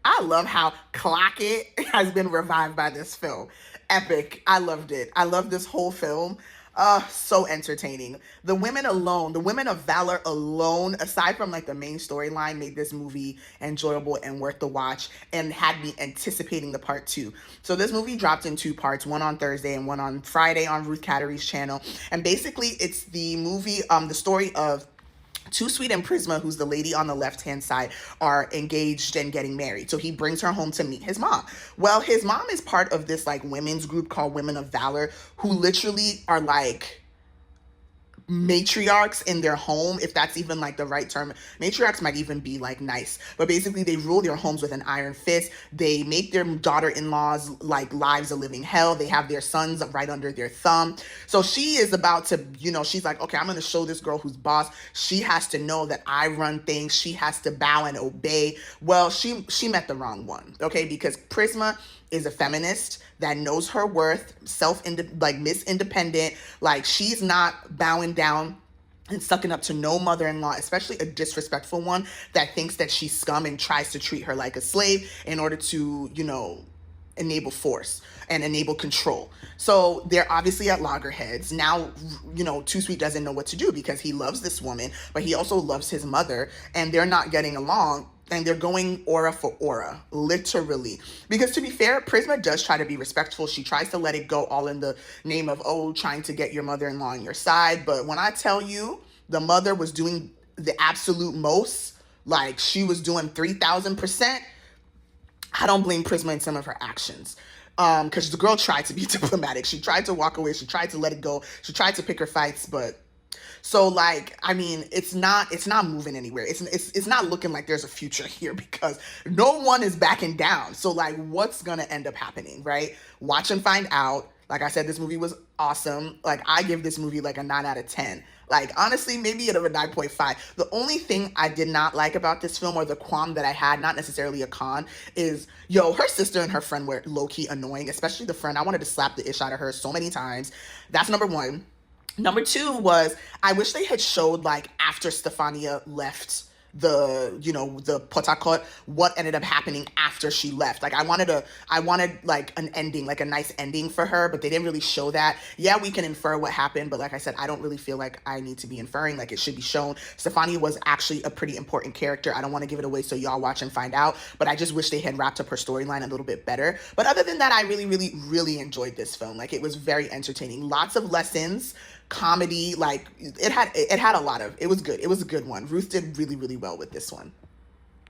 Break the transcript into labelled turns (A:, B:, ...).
A: I love how Clock It has been revived by this film. Epic. I loved it. I love this whole film. So entertaining. The women of valor alone, aside from like the main storyline, made this movie enjoyable and worth the watch and had me anticipating the part two. So this movie dropped in two parts, one on Thursday and one on Friday on Ruth Cattery's channel. And basically it's the movie, the story of TOOSWEET and PRISMA, who's the lady on the left-hand side, are engaged and getting married. So he brings her home to meet his mom. Well, his mom is part of this like women's group called Women of Valor, who literally are like matriarchs in their home, if that's even like the right term. Matriarchs might even be like nice, but basically they rule their homes with an iron fist. They make their daughter-in-laws like lives a living hell. They have their sons right under their thumb. So she is about to, she's like, okay, I'm going to show this girl who's boss. She has to know that I run things. She has to bow and obey. Well, she met the wrong one, okay? Because Prisma is a feminist that knows her worth, Miss Independent. Like, she's not bowing down and sucking up to no mother-in-law, especially a disrespectful one that thinks that she's scum and tries to treat her like a slave in order to, enable force and enable control. So they're obviously at loggerheads. Now, TOOSWEET doesn't know what to do because he loves this woman, but he also loves his mother, and they're not getting along. And they're going aura for aura, literally. Because to be fair, Prisma does try to be respectful. She tries to let it go all in the name of, trying to get your mother-in-law on your side. But when I tell you, the mother was doing the absolute most, like she was doing 3,000%, I don't blame Prisma in some of her actions. Because the girl tried to be diplomatic. She tried to walk away. She tried to let it go. She tried to pick her fights, but... So like, I mean, it's not moving anywhere. It's not looking like there's a future here because no one is backing down. So like, what's gonna end up happening, right? Watch and find out. Like I said, this movie was awesome. Like, I give this movie like a 9 out of 10. Like, honestly, maybe a 9.5. The only thing I did not like about this film, or the qualm that I had, not necessarily a con, is, her sister and her friend were low-key annoying, especially the friend. I wanted to slap the ish out of her so many times. That's number one. Number two was, I wish they had showed, like, after Stefania left the Port Harcourt, what ended up happening after she left. Like, I wanted like an ending, like a nice ending for her, but they didn't really show that. Yeah, we can infer what happened, but like I said, I don't really feel like I need to be inferring. Like, it should be shown. Stefania was actually a pretty important character. I don't want to give it away, so y'all watch and find out, but I just wish they had wrapped up her storyline a little bit better. But other than that, I really, really, really enjoyed this film. Like, it was very entertaining. Lots of lessons, comedy, like it had a lot of, it was good. It was a good one. Ruth did really, really well with this one.